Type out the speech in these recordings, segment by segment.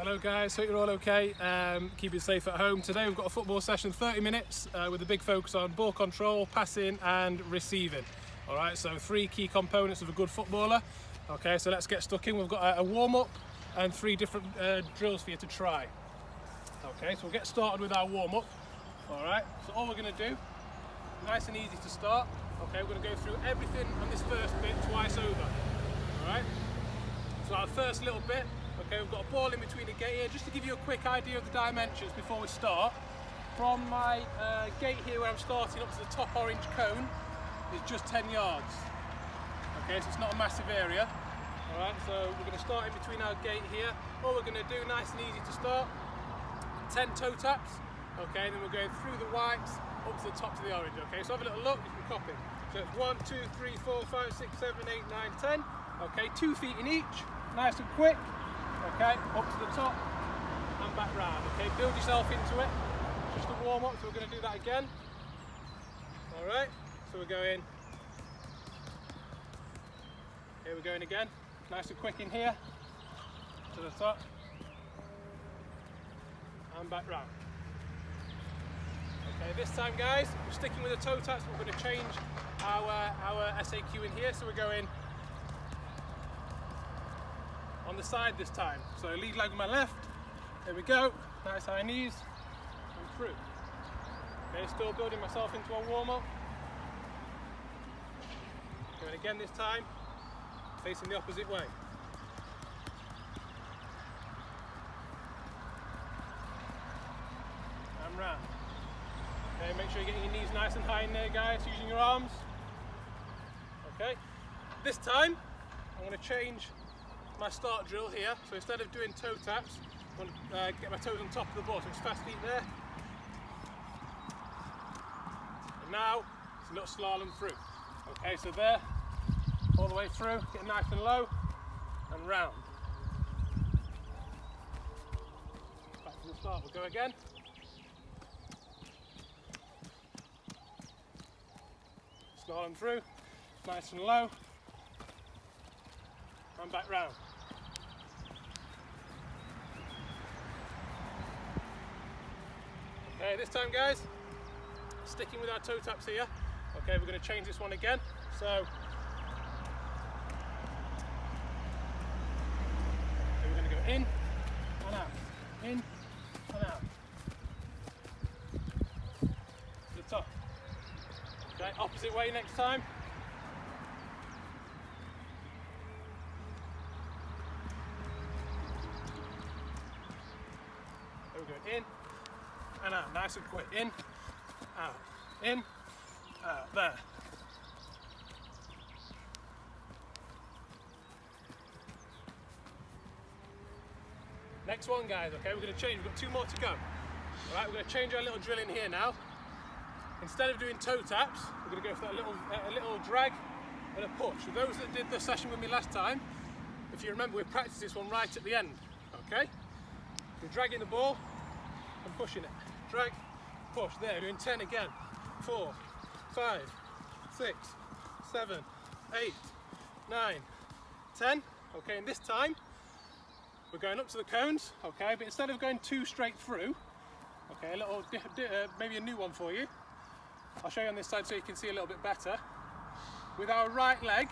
Hello guys, hope you're all okay, keeping safe at home. Today we've got a football session, 30 minutes with a big focus on ball control, passing and receiving. Alright, so 3 key components of a good footballer. Okay, so let's get stuck in. We've got a warm-up and 3 different drills for you to try. Okay, so we'll get started with our warm-up. Alright, so all we're going to do, nice and easy to start. Okay, we're going to go through everything on this first bit twice over. Alright, so our first little bit. Okay, we've got a ball in between the gate here, just to give you a quick idea of the dimensions before we start. From my gate here where I'm starting up to the top orange cone is just 10 yards. Okay, so it's not a massive area. Alright, so we're going to start in between our gate here. All we're going to do, nice and easy to start, 10 toe taps. Okay, and then we're going through the whites up to the top to the orange. Okay, so have a little look, you can copy. So it's 1, 2, 3, 4, 5, 6, 7, 8, 9, 10. Okay, 2 feet in each, nice and quick. Okay, up to the top and back round. Okay, build yourself into it. Just a warm up, so we're going to do that again. Alright, so we're going. Here we're going again. Nice and quick in here. To the top. And back round. Okay, this time guys, we're sticking with the toe taps, but we're going to change our SAQ in here. So we're going on the side this time. So lead leg on my left, there we go, nice high knees, and through. Okay, still building myself into a warm-up. Going again this time, facing the opposite way. And round. Okay, make sure you're getting your knees nice and high in there guys, using your arms. Okay, this time, I'm going to change my start drill here. So instead of doing toe taps, I'm going to get my toes on top of the ball. So it's fast feet there. And now it's a little slalom through. Okay, so there, all the way through, get nice and low and round. Back to the start, we'll go again. Slalom through, nice and low. And back round. Okay, this time guys, sticking with our toe taps here. Okay, we're going to change this one again. So we're going to go in and out, in and out. To the top. Okay, opposite way next time. In and out, nice and quick. In, out, there. Next one, guys. Okay, we're going to change. We've got 2 more to go. All right, we're going to change our little drill in here now. Instead of doing toe taps, we're going to go for that little drag and a push. For those that did the session with me last time, if you remember, we practiced this one right at the end. Okay, we're dragging the ball and pushing it. Drag, push. There, doing 10 again. 4, 5, 6, 7, 8, 9, 10. Okay, and this time we're going up to the cones. Okay, but instead of going 2 straight through, okay, a little maybe a new one for you. I'll show you on this side so you can see a little bit better. With our right leg,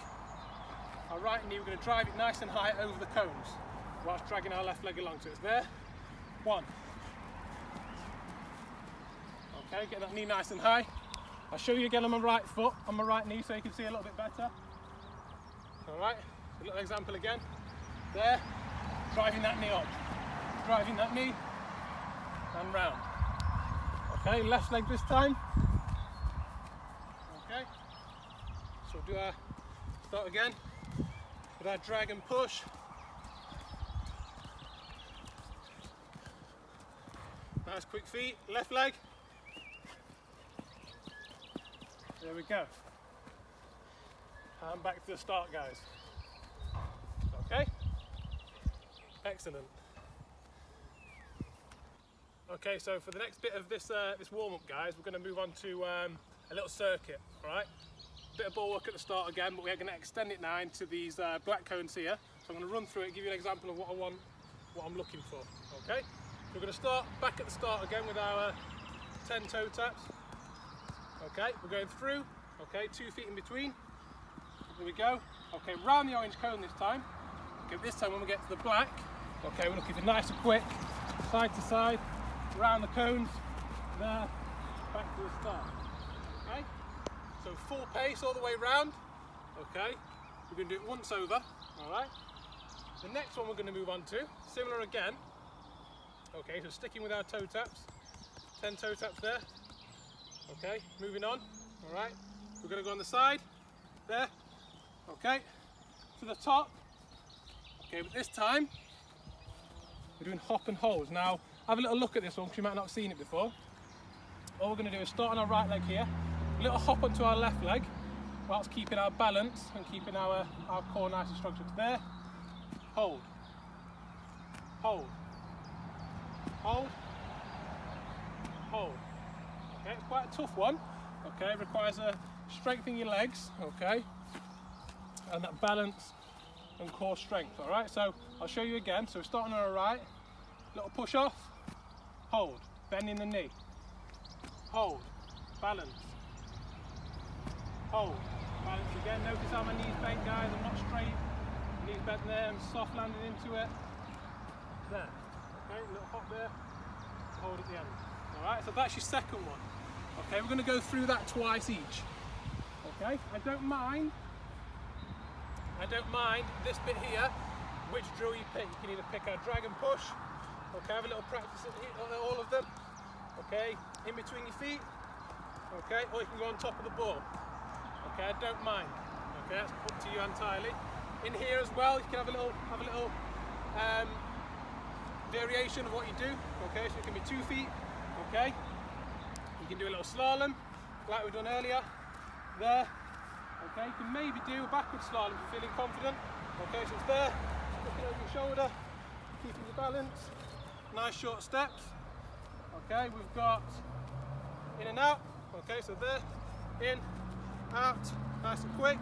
our right knee, we're going to drive it nice and high over the cones whilst dragging our left leg along. So it's there. 1. Okay, get that knee nice and high. I'll show you again on my right foot, on my right knee, so you can see a little bit better. Alright, a little example again. There, driving that knee up. Driving that knee, and round. Okay, left leg this time. Okay, so we'll do our, start again, with our drag and push. Nice quick feet, left leg. There we go. And back to the start, guys. Okay? Excellent. Okay, so for the next bit of this this warm-up, guys, we're going to move on to a little circuit, all right? Bit of ball work at the start again, but we're going to extend it now into these black cones here. So I'm going to run through it, give you an example of what I want what I'm looking for. Okay, we're going to start back at the start again with our 10 toe taps. Okay, we're going through. Okay, 2 feet in between. Here we go. Okay, round the orange cone this time. Okay, this time when we get to the black, okay, we're looking for nice and quick, side to side, round the cones, there, back to the start. Okay, so full pace all the way round. Okay, we're going to do it once over. All right. The next one we're going to move on to, similar again. Okay, so sticking with our toe taps, 10 toe taps there. Okay, moving on. All right, we're going to go on the side, there. Okay, to the top. Okay, but this time we're doing hop and holds. Now, have a little look at this one because you might not have seen it before. All we're going to do is start on our right leg here, a little hop onto our left leg, whilst keeping our balance and keeping our core nice and strong. So it's there, hold, hold, hold, hold. Okay, it's quite a tough one. Okay, it requires a strength in your legs. Okay, and that balance and core strength. All right, so I'll show you again. So we're starting on our right, little push off, hold, bending the knee, hold, balance, hold, balance again. Notice how my knees bent, guys. I'm not straight, knees bent there. I'm soft landing into it. There. Okay, little hop there, hold at the end. All right, so that's your second one. Okay, we're going to go through that twice each. Okay, I don't mind this bit here, which drill you pick. You can either pick a drag and push. Okay, have a little practice at all of them. Okay, in between your feet. Okay, or you can go on top of the ball. Okay, I don't mind. Okay, that's up to you entirely. In here as well, you can have a little variation of what you do. Okay, so it can be 2 feet. Okay, you can do a little slalom, like we've done earlier. There. Okay, you can maybe do a backward slalom if you're feeling confident. Okay, so it's there, looking over your shoulder, keeping your balance. Nice short steps. Okay, we've got in and out. Okay, so there, in, out, nice and quick.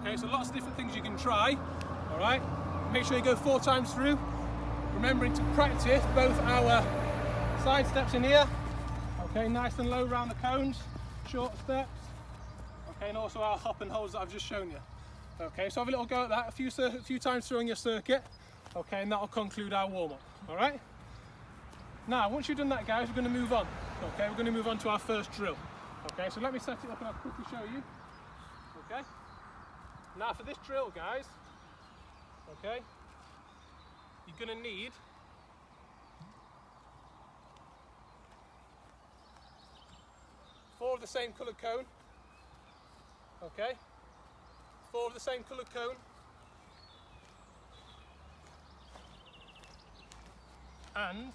Okay, so lots of different things you can try. All right, make sure you go 4 times through, remembering to practice both our side steps in here. Okay, nice and low round the cones, short steps. Okay, and also our hop and holds that I've just shown you. Okay, so have a little go at that a few times through on your circuit. Okay, and that'll conclude our warm-up. All right. Now, once you've done that, guys, we're going to move on. Okay, we're going to move on to our first drill. Okay, so let me set it up and I'll quickly show you. Okay. Now for this drill, guys. Okay, you're going to need 4 of the same coloured cone. Okay, 4 of the same coloured cone. And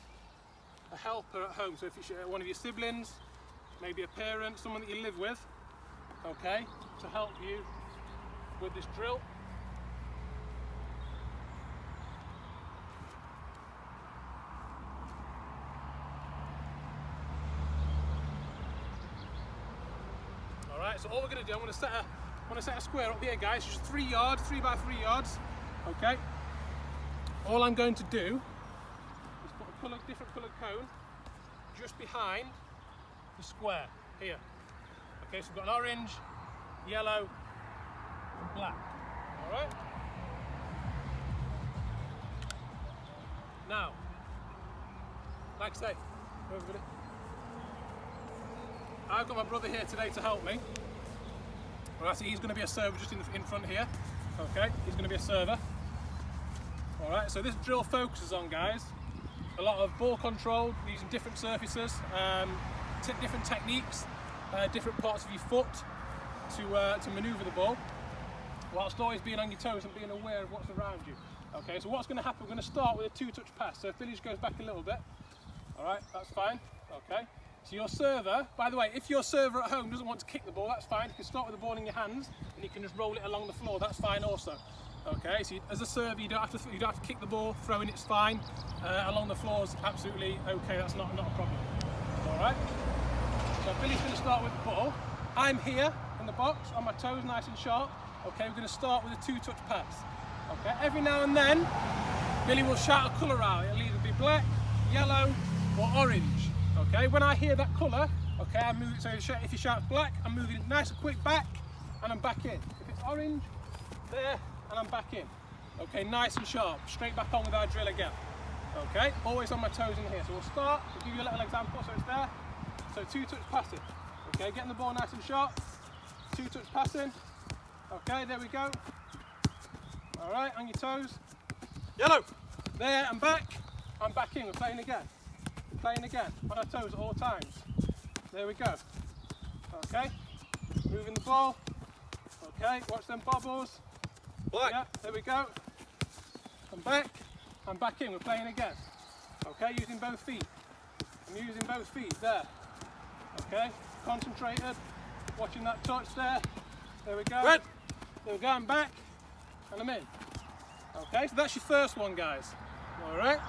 a helper at home. So if you're one of your siblings, maybe a parent, someone that you live with, okay, to help you with this drill. Alright, so all we're going to do, I'm going to set a square up here, guys, just 3 yards, 3 by 3 yards. Okay. All I'm going to do is put a different coloured cone just behind the square here. Okay, so we've got an orange, yellow, and black. Alright. Now, like I say, everybody, I've got my brother here today to help me. Alright, so he's going to be a server just in front here. Okay, he's going to be a server. Alright, so this drill focuses on, guys, a lot of ball control using different surfaces, different techniques, different parts of your foot to manoeuvre the ball, whilst always being on your toes and being aware of what's around you. Okay, so what's going to happen, we're going to start with a 2-touch pass. So if Billy just goes back a little bit, alright, that's fine. Okay, so your server, by the way, if your server at home doesn't want to kick the ball, that's fine. You can start with the ball in your hands and you can just roll it along the floor, that's fine also. Okay, so as a server, you don't have to kick the ball, throwing it's fine. Along the floor is absolutely okay, that's not a problem. Alright, so Billy's going to start with the ball. I'm here in the box, on my toes, nice and sharp. Okay, we're going to start with a 2-touch pass. Okay, every now and then, Billy will shout a colour out. It'll either be black, yellow or orange. Okay, when I hear that colour, okay, I move it. So if you shout black, I'm moving it nice and quick back and I'm back in. If it's orange, there and I'm back in. Okay, nice and sharp, straight back on with our drill again. Okay, always on my toes in here. So we'll start, we'll give you a little example, so it's there. So 2 touch passing. Okay, getting the ball nice and sharp. 2 touch passing. Okay, there we go. All right, on your toes. Yellow. There, I'm back in, we're playing again. Playing again, on our toes at all times. There we go. Okay, moving the ball. Okay, watch them bobbles. Black. Yeah, there we go. I'm back in, we're playing again. Okay, using both feet. I'm using both feet, there. Okay, concentrated, watching that touch there. There we go. Red. There we go, I'm back, and I'm in. Okay, so that's your first one, guys. All right.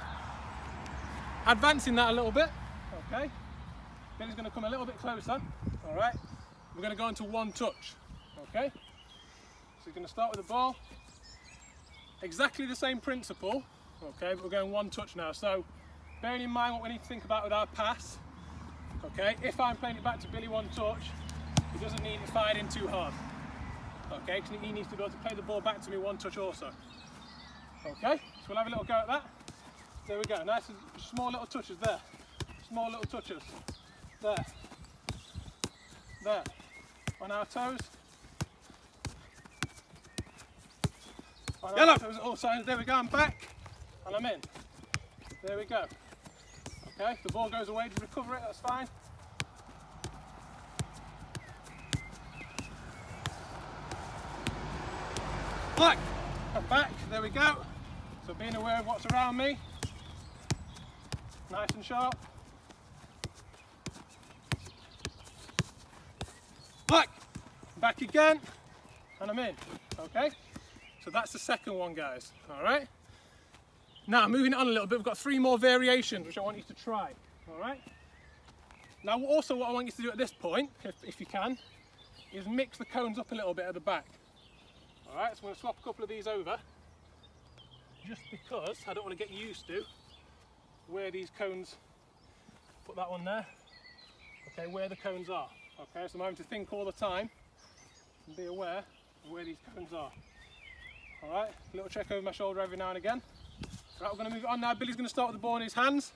Advancing that a little bit. Okay. Billy's going to come a little bit closer. All right. We're going to go into 1 touch. Okay. So you're going to start with the ball. Exactly the same principle. Okay, but we're going 1 touch now. So bearing in mind what we need to think about with our pass. Okay, if I'm playing it back to Billy 1 touch, he doesn't need it fired in too hard. Okay, because he needs to be able to play the ball back to me 1 touch also. Okay, so we'll have a little go at that. There we go, nice and small little touches there. Small little touches. There. There. On our toes. On Yellow. our toes at all sides. There we go, I'm back. And I'm in. There we go. Okay, if the ball goes away to recover it, that's fine. Black. I'm back, there we go. So being aware of what's around me. Nice and sharp. Black. Back again, and I'm in. Okay, so that's the second one, guys. All right. Now moving it on a little bit, we've got 3 more variations which I want you to try. All right. Now also what I want you to do at this point, if you can, is mix the cones up a little bit at the back. All right. So I'm going to swap a couple of these over, just because I don't want to get used to where these cones. Put that one there. Okay, where the cones are. Okay, so I'm having to think all the time and be aware of where these cones are. Alright, a little check over my shoulder every now and again. Right, we're going to move it on now. Billy's going to start with the ball in his hands.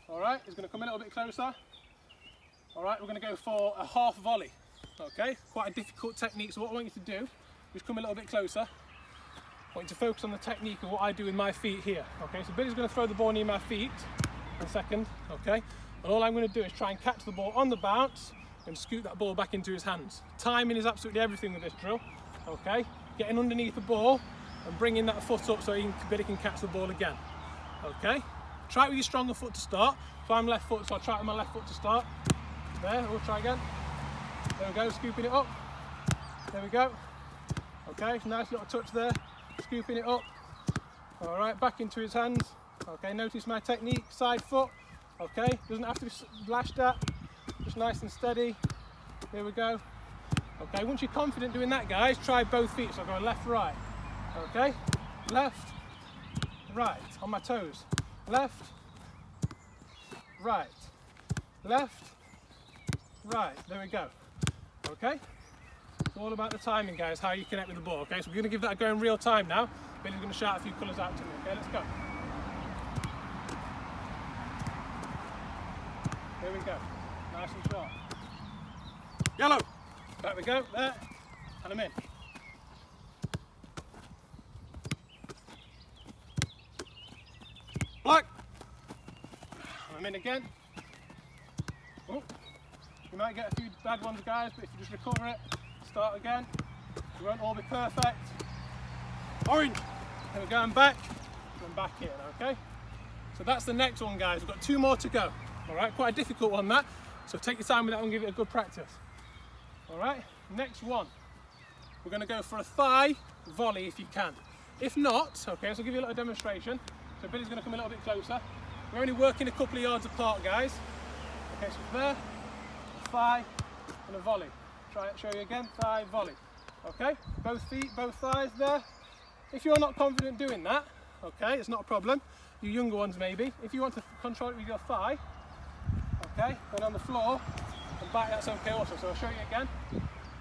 Alright, he's going to come a little bit closer. Alright, we're going to go for a half volley. Okay, quite a difficult technique, so what I want you to do is come a little bit closer. I want you to focus on the technique of what I do with my feet here. Okay, so Billy's going to throw the ball near my feet in a second. Okay, and all I'm going to do is try and catch the ball on the bounce and scoot that ball back into his hands. Timing is absolutely everything with this drill. Okay, getting underneath the ball and bringing that foot up so Billy can catch the ball again. Okay, try it with your stronger foot to start. So I'm left foot, so I'll try it with my left foot to start. There, we'll try again. There we go, scooping it up. There we go. Okay, nice little touch there. Scooping it up. All right, back into his hands. Okay, notice my technique, side foot. Okay, doesn't have to be lashed at, just nice and steady. Here we go. Okay, once you're confident doing that, guys, try both feet. So I'm going left, right. Okay, left, right, on my toes. Left, right, left, right. There we go. Okay. It's all about the timing, guys, how you connect with the ball. Okay, so we're going to give that a go in real time now. Billy's going to shout a few colours out to me. Okay, let's go. Here we go. Nice and sharp. Yellow. Back we go. There. And I'm in. Black. And I'm in again. Oh, you might get a few bad ones, guys, but if you just recover it, start again. It won't all be perfect. Orange. There we go, I'm back. I'm back in, okay? So that's the next one, guys. We've got 2 more to go. All right, quite a difficult one, that. So take your time with that one and give it a good practice. All right, next one. We're going to go for a thigh volley if you can. If not, okay, so I'll give you a little demonstration. So Billy's going to come a little bit closer. We're only working a couple of yards apart, guys. Okay, so there, a thigh and a volley. Try it, show you again, thigh, volley. Okay, both feet, both thighs there. If you're not confident doing that, okay, it's not a problem. You younger ones maybe. If you want to control it with your thigh, okay, then on the floor and back, that's okay also. So I'll show you again.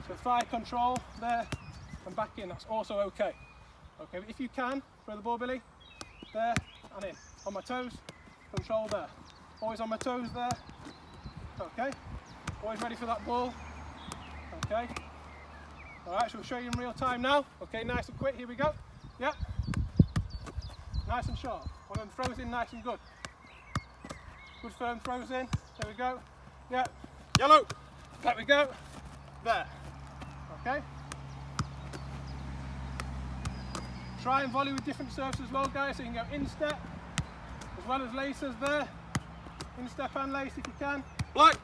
So thigh control there and back in, that's also okay. Okay, but if you can, throw the ball, Billy, there and in. On my toes, control there. Always on my toes there, okay. Always ready for that ball, okay. All right, so we'll show you in real time now. Okay, nice and quick, here we go. Yep. Nice and sharp. One of them throws in nice and good. Good firm throws in, there we go. Yep. Yellow. Back we go. There. Okay. Try and volley with different surfs as well, guys, so you can go instep as well as laces there. Instep and lace if you can. Black.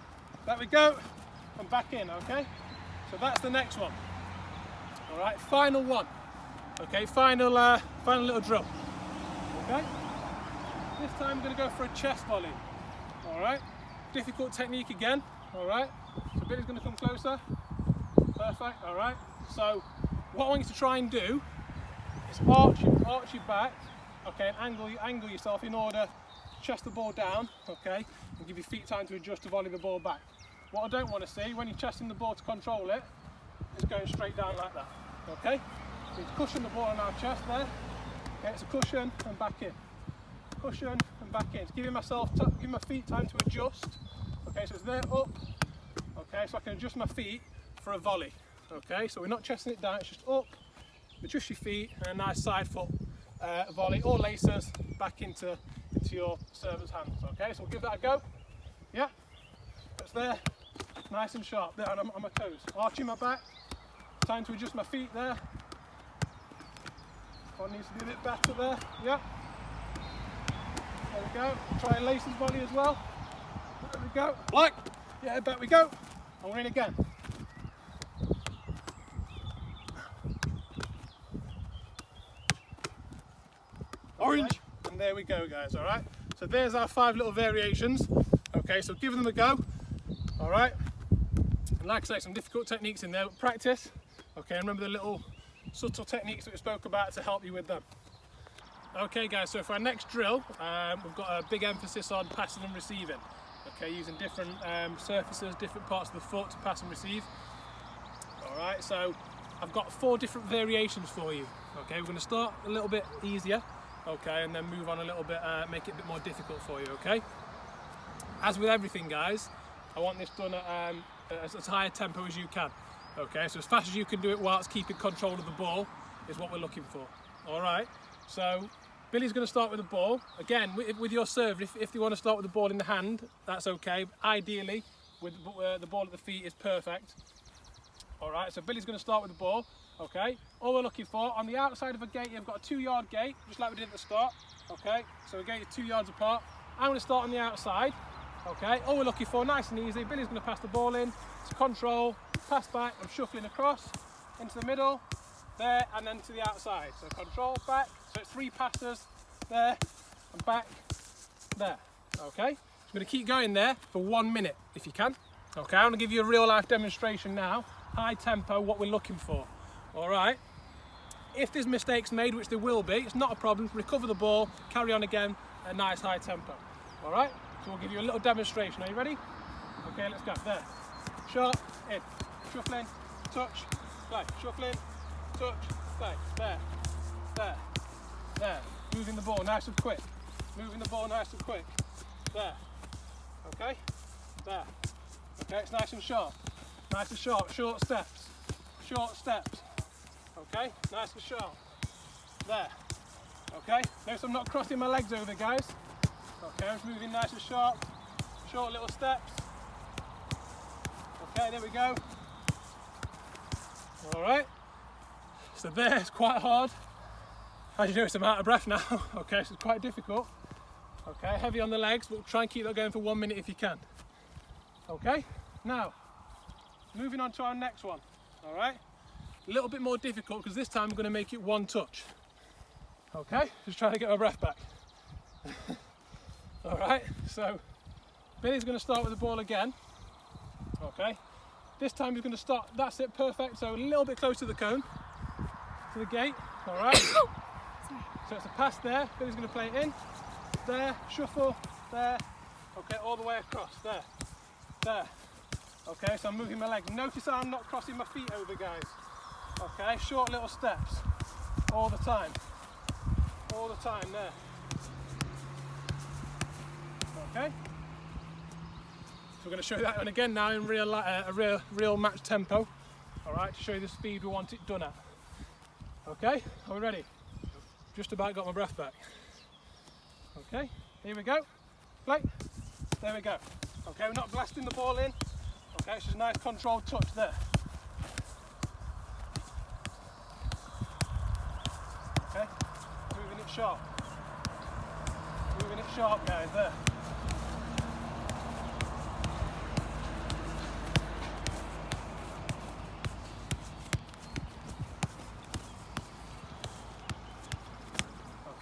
There we go. And back in, okay? So that's the next one. All right, final one. Okay, final little drill. Okay? This time I'm going to go for a chest volley. All right? Difficult technique again. All right? So Billy's going to come closer. Perfect. All right? So what I want you to try and do is arch your back, okay, and angle yourself in order to chest the ball down, okay, and give your feet time to adjust to volley the ball back. What I don't want to see when you're chesting the ball to control it is going straight down like that, okay? So you cushion the ball on our chest there. Okay, it's a cushion and back in. Cushion and back in. It's giving my feet time to adjust. Okay, so it's there up. Okay, so I can adjust my feet for a volley. Okay, so we're not chesting it down, it's just up. Adjust your feet and a nice side foot volley or laces back into your server's hands. Okay, so we'll give that a go. Yeah, it's there, nice and sharp. There on my toes. Arching my back. Time to adjust my feet there. One needs to be a bit better there. Yeah. There we go. Try a laces volley as well. There we go. Black. Yeah, back we go. And we're in again. Orange. Okay. And there we go, guys. All right. So there's our 5 little variations. Okay, so give them a go. All right. And like I say, some difficult techniques in there. Practice. Okay, and remember the little subtle techniques that we spoke about to help you with them. Okay guys, so for our next drill, we've got a big emphasis on passing and receiving. Okay, using different surfaces, different parts of the foot to pass and receive. Alright, so I've got 4 different variations for you. Okay, we're going to start a little bit easier, okay, and then move on a little bit, make it a bit more difficult for you, okay? As with everything guys, I want this done at as high a tempo as you can. Okay, so as fast as you can do it whilst keeping control of the ball is what we're looking for. All right, so Billy's going to start with the ball. Again, with your serve, if you want to start with the ball in the hand, that's okay. Ideally, with the ball at the feet is perfect. All right, so Billy's going to start with the ball. Okay, all we're looking for, on the outside of a gate, you've got a 2-yard gate, just like we did at the start. Okay, so a gate is 2 yards apart. I'm going to start on the outside. Okay, all we're looking for, nice and easy. Billy's going to pass the ball in, to control, pass back, I'm shuffling across, into the middle, there, and then to the outside. So control, back, so it's 3 passes, there, and back, there. Okay, I'm going to keep going there for 1 minute, if you can. Okay, I want to give you a real life demonstration now, high tempo, what we're looking for. All right, if there's mistakes made, which there will be, it's not a problem, recover the ball, carry on again, a nice high tempo. All right, so we'll give you a little demonstration. Are you ready? Okay, let's go. There. Sharp, in. Shuffling, touch, play. Shuffling, touch, play. There. There. There. Moving the ball nice and quick. Moving the ball nice and quick. There. Okay? There. Okay, it's nice and sharp. Nice and sharp. Short steps. Short steps. Okay? Nice and sharp. There. Okay? Notice I'm not crossing my legs over, guys. Okay, I'm moving nice and sharp. Short little steps. Okay, there we go. All right. So there, it's quite hard. As you notice, I'm out of breath now. Okay, so it's quite difficult. Okay, heavy on the legs, but try and keep that going for 1 minute if you can. Okay, now, moving on to our next one. All right, a little bit more difficult because this time I'm going to make it 1 touch. Okay, just trying to get my breath back. All right, so Billy's going to start with the ball again. Okay, this time he's going to start, that's it, perfect, so a little bit close to the cone, to the gate, all right. So it's a pass there, Billy's going to play it in, there, shuffle, there, okay, all the way across, there, there. Okay, so I'm moving my leg. Notice I'm not crossing my feet over, guys. Okay, short little steps, all the time, there. Okay, so we're going to show you that one again now in real match tempo. All right, to show you the speed we want it done at. Okay, are we ready? Just about got my breath back. Okay, here we go. Play. There we go. Okay, we're not blasting the ball in. Okay, it's just a nice controlled touch there. Okay, moving it sharp. Moving it sharp, guys, there.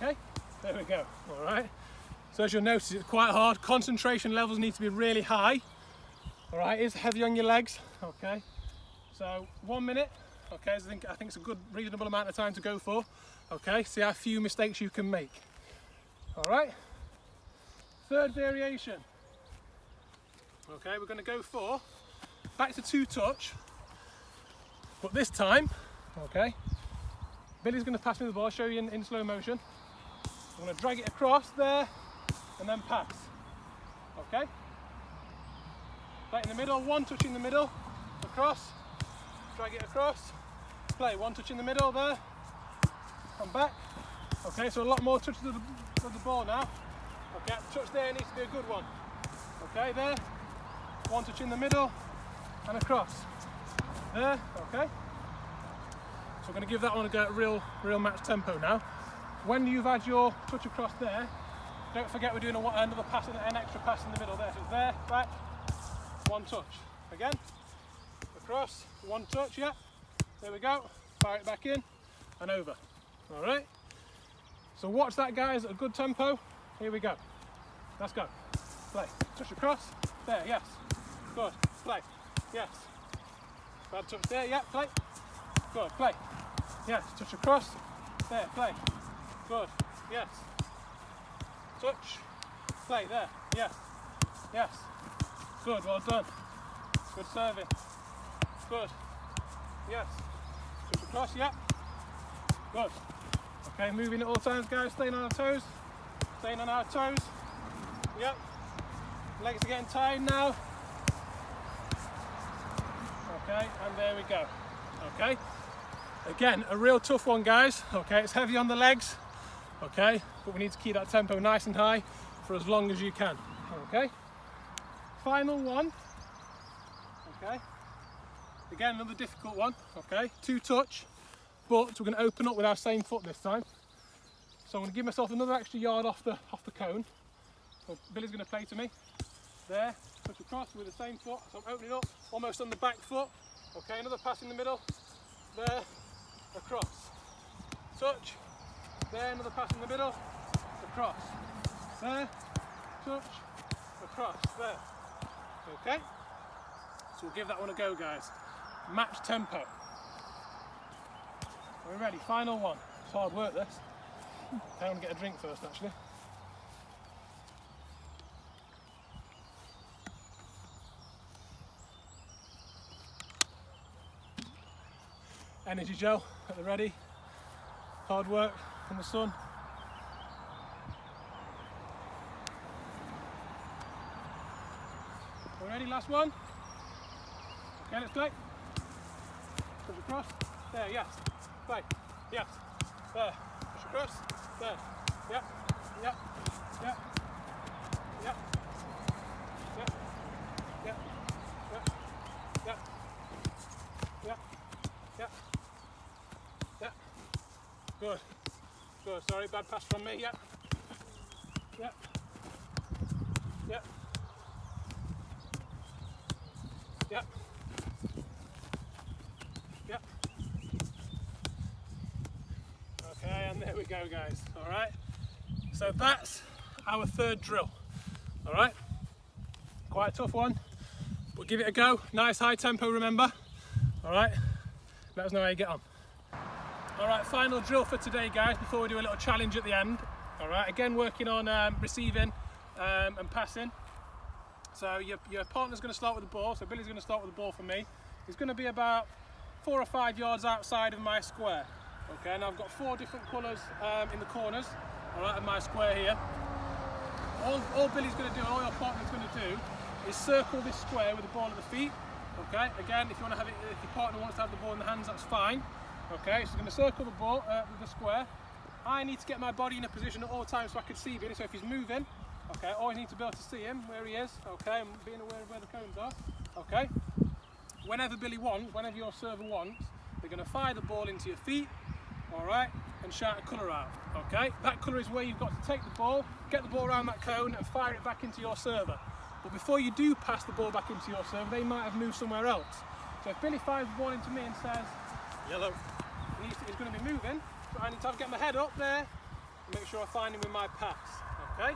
Okay, there we go. All right. So as you'll notice, it's quite hard. Concentration levels need to be really high. All right, it's heavy on your legs. Okay. So 1 minute. Okay, so I think it's a good, reasonable amount of time to go for. Okay. See how few mistakes you can make. All right. Third variation. Okay, we're going to go for back to 2-touch, but this time, okay, Billy's going to pass me the ball. I'll show you in slow motion. I'm going to drag it across there and then pass. Okay? Right in the middle, 1 touch in the middle, across, drag it across, play, 1 touch in the middle there, come back. Okay, so a lot more touches of the ball now. Okay, the touch there needs to be a good one. Okay, there, 1 touch in the middle and across. There, okay. So we're going to give that one a go at real match tempo now. When you've had your touch across there, don't forget we're doing another pass, an extra pass in the middle there. So it's there, back, 1 touch. Again, across, 1 touch, yeah. There we go. Fire it back in and over. All right. So watch that, guys, at a good tempo. Here we go. Let's go. Play. Touch across. There, yes. Good. Play. Yes. Bad touch there, yeah. Play. Good. Play. Yes. Touch across. There. Play. Good. Yes. Touch. Play. There. Yes. Yes. Good. Well done. Good serving. Good. Yes. Touch across. Yeah. Good. Okay. Moving at all times, guys. Staying on our toes. Staying on our toes. Yep. Legs are getting tired now. Okay. And there we go. Okay. Again, a real tough one, guys. Okay. It's heavy on the legs. Okay, but we need to keep that tempo nice and high for as long as you can. Okay, final one. Okay, again another difficult one. Okay, 2-touch, but we're going to open up with our same foot this time. So I'm going to give myself another extra yard off the cone. So Billy's going to play to me. There, touch across with the same foot. So I'm opening up almost on the back foot. Okay, another pass in the middle. There, across, touch. There, another pass in the middle, across, there, touch, across, there. Okay, so we'll give that one a go, guys. Match tempo. Are we ready? Final one. It's hard work, this. I want to get a drink first, actually. Energy gel at the ready. Hard work in the sun. We're ready, last one. Okay, let's play. Push across. There, yes. Play. Yes. There. Push across. There. Yep. Yep. Yep. Yep. Yep. Yep. Yep. Yep. Yep. Yep. Yep. Good. Good. Sorry, bad pass from me. Yep. Yep. Yep. Yep. Yep. Okay, and there we go, guys. All right. So that's our third drill. All right. Quite a tough one, but give it a go. Nice high tempo, remember. All right. Let us know how you get on. Alright, final drill for today, guys, before we do a little challenge at the end. Alright, again working on receiving and passing. So your partner's going to start with the ball, so Billy's going to start with the ball for me. He's going to be about 4 or 5 yards outside of my square. Okay, and I've got 4 different colours in the corners, alright, of my square here. All Billy's going to do, all your partner's going to do, is circle this square with the ball at the feet. Okay, again, if you want to have it, if your partner wants to have the ball in the hands, that's fine. Okay, so I'm going to circle the ball with the square. I need to get my body in a position at all times so I can see Billy. So if he's moving, okay, I always need to be able to see him where he is. Okay, and being aware of where the cones are. Okay, whenever Billy wants, whenever your server wants, they're going to fire the ball into your feet. All right, and shout a colour out. Okay, that colour is where you've got to take the ball, get the ball around that cone, and fire it back into your server. But before you do pass the ball back into your server, they might have moved somewhere else. So if Billy fires the ball into me and says, Yellow. he's going to be moving, so I need to get my head up there and make sure I find him with my pass. Okay?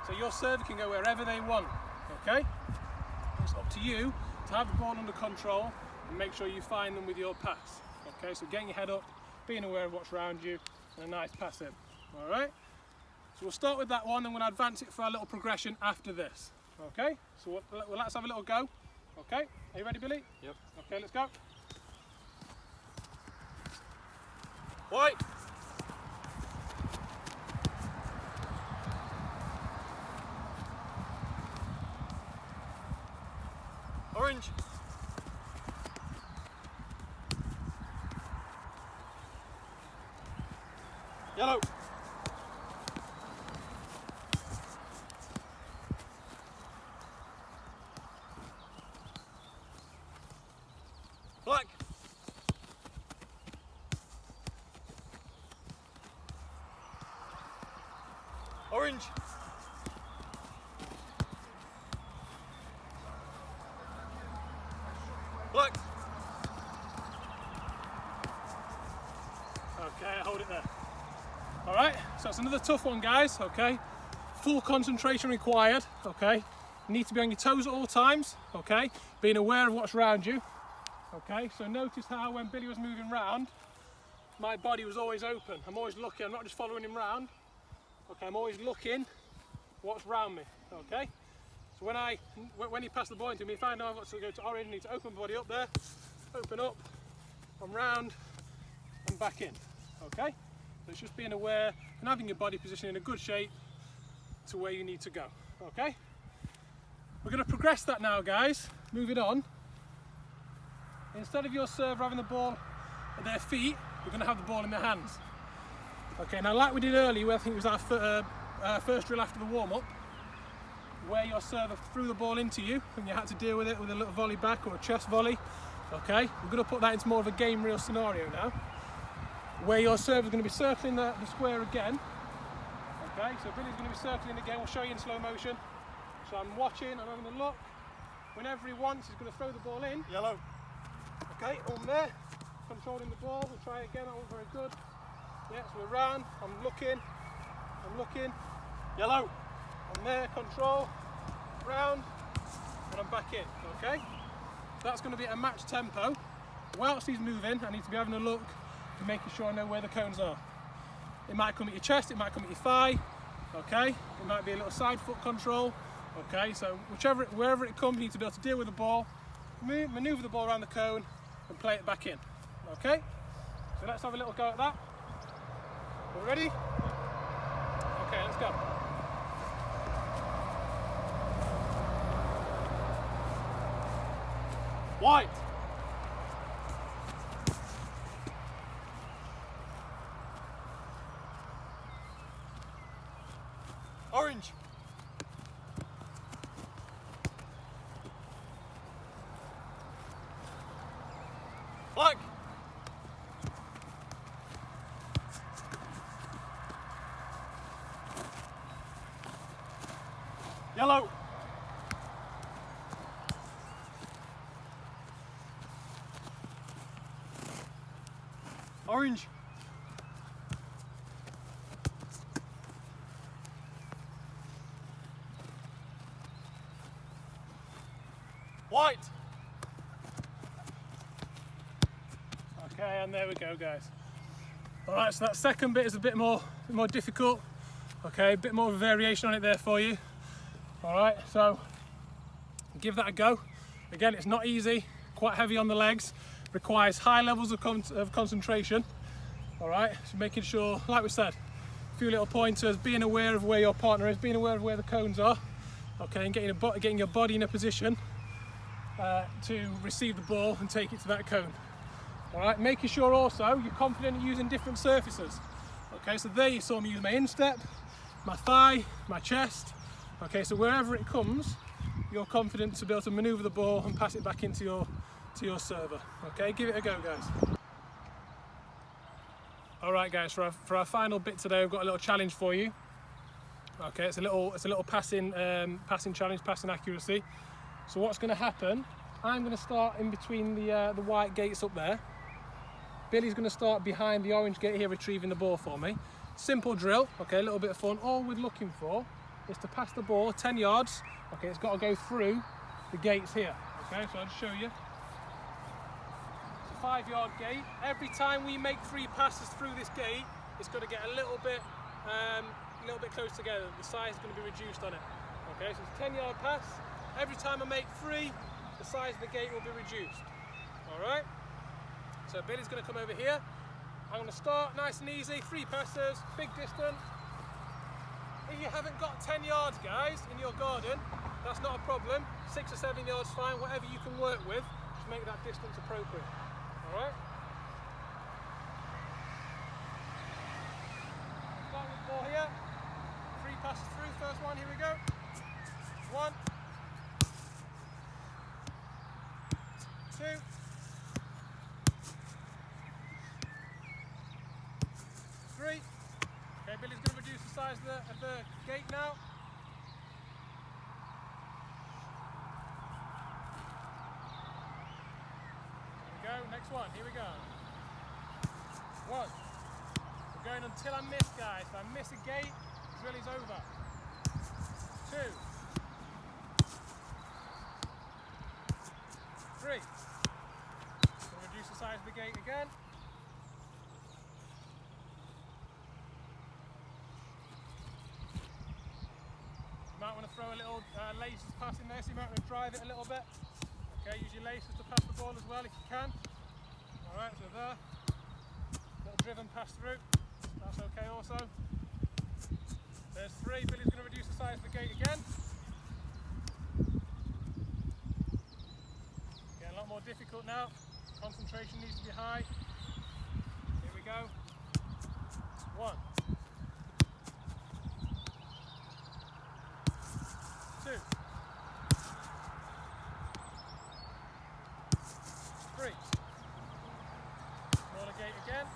So your server can go wherever they want. Okay? It's up to you to have the ball under control and make sure you find them with your pass. Okay? So getting your head up, being aware of what's around you, and a nice pass in. Alright? So we'll start with that one, and we'll advance it for our little progression after this. Okay, so let's have a little go. Okay, are you ready, Billy? Yep. Okay, let's go. White. Orange. Yellow. Black. Orange. Black. Okay, hold it there. All right, so it's another tough one, guys. Okay, full concentration required. Okay, you need to be on your toes at all times. Okay, being aware of what's around you. Okay, so notice how when Billy was moving round, my body was always open. I'm always looking, I'm not just following him round. Okay, I'm always looking what's around me. Okay, so when he passed the ball into me, if I know I've got to go to orange, I need to open my body up there, open up, I'm round, and back in. Okay, so it's just being aware and having your body position in a good shape to where you need to go. Okay, we're going to progress that now, guys. Moving on. Instead of your server having the ball at their feet, we're going to have the ball in their hands. Okay, now like we did earlier, I think it was our first drill after the warm-up, where your server threw the ball into you and you had to deal with it with a little volley back or a chest volley. Okay, we're going to put that into more of a game real scenario now, where your server is going to be circling the square again. Okay, so Billy's going to be circling again, we'll show you in slow motion. So I'm watching, I'm having a look. Whenever he wants, he's going to throw the ball in. Yellow. Okay, on there, controlling the ball, we'll try it again, that wasn't very good. Yeah, so we're round, I'm looking, Yellow. I'm there, control, round, and I'm back in, okay? That's going to be at a match tempo. Whilst he's moving, I need to be having a look and making sure I know where the cones are. It might come at your chest, it might come at your thigh, okay? It might be a little side foot control, okay? So wherever it comes, you need to be able to deal with the ball, manoeuvre the ball around the cone, and play it back in, okay? So let's have a little go at that. Are we ready? Okay, let's go. White. Orange. Black. Yellow. Orange. White. Okay, and there we go, guys. All right, so that second bit is a bit more difficult. Okay, a bit more of a variation on it there for you. All right, so give that a go. Again, it's not easy, quite heavy on the legs, requires high levels of concentration. All right, so making sure, like we said, a few little pointers, being aware of where your partner is, being aware of where the cones are, okay, and getting your body in a position to receive the ball and take it to that cone. All right, making sure also you're confident in using different surfaces. Okay, so there you saw me use my instep, my thigh, my chest. Okay, so wherever it comes, you're confident to be able to maneuver the ball and pass it back into your server. Okay, give it a go, guys. All right, guys, for our final bit today, we've got a little challenge for you. Okay, it's a little passing challenge, passing accuracy. So what's going to happen? I'm going to start in between the white gates up there. Billy's going to start behind the orange gate here, retrieving the ball for me. Simple drill. Okay, a little bit of fun. All we're looking for is to pass the ball 10 yards. Okay, it's got to go through the gates here. Okay, so I'll just show you. 5-yard gate. Every time we make 3 passes through this gate, it's going to get a little bit close together. The size is going to be reduced on it. Okay, so it's a 10-yard pass. Every time I make 3, the size of the gate will be reduced. All right. So Billy's going to come over here. I'm going to start nice and easy. 3 passes, big distance. If you haven't got 10 yards, guys, in your garden, that's not a problem. 6 or 7 yards, fine. Whatever you can work with to make that distance appropriate. All right. Start with the ball here. 3 passes through. First one. Here we go. 1, 2, 3. Okay, Billy's going to reduce the size of the gate now. Next one, here we go. 1. We're going until I miss, guys. If I miss a gate, drill is over. 2. 3. We'll reduce the size of the gate again. You might want to throw a little laces pass in there, so you might want to drive it a little bit. Okay, use your laces to pass the ball as well if you can. Alright, so there. Little driven pass through. That's okay also. There's 3. Billy's going to reduce the size of the gate again. Getting a lot more difficult now. Concentration needs to be high. Here we go. 1. 2. 3. Smaller gate again.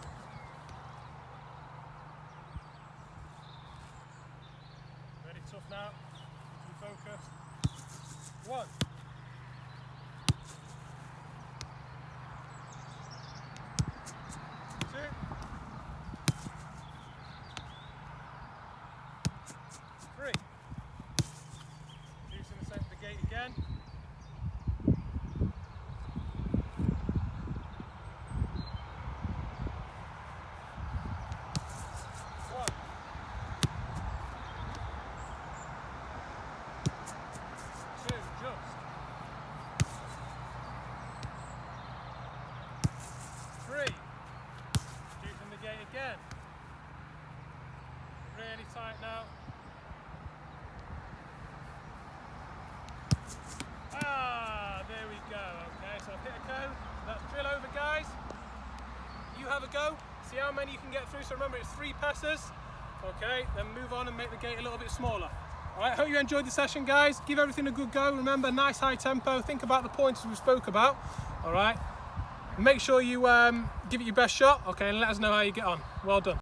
Very tough now. Need to be focused. 1. 2. 3. Reducing the center of the gate again. 3. Reducing the gate again. Really tight now. There we go. Okay, so I've hit a cone. That's drill over, guys. You have a go. See how many you can get through. So remember, it's 3 passes. Okay, then move on and make the gate a little bit smaller. All right, hope you enjoyed the session, guys. Give everything a good go. Remember, nice high tempo. Think about the points we spoke about. All right. Make sure you give it your best shot. Okay, and let us know how you get on. Well done.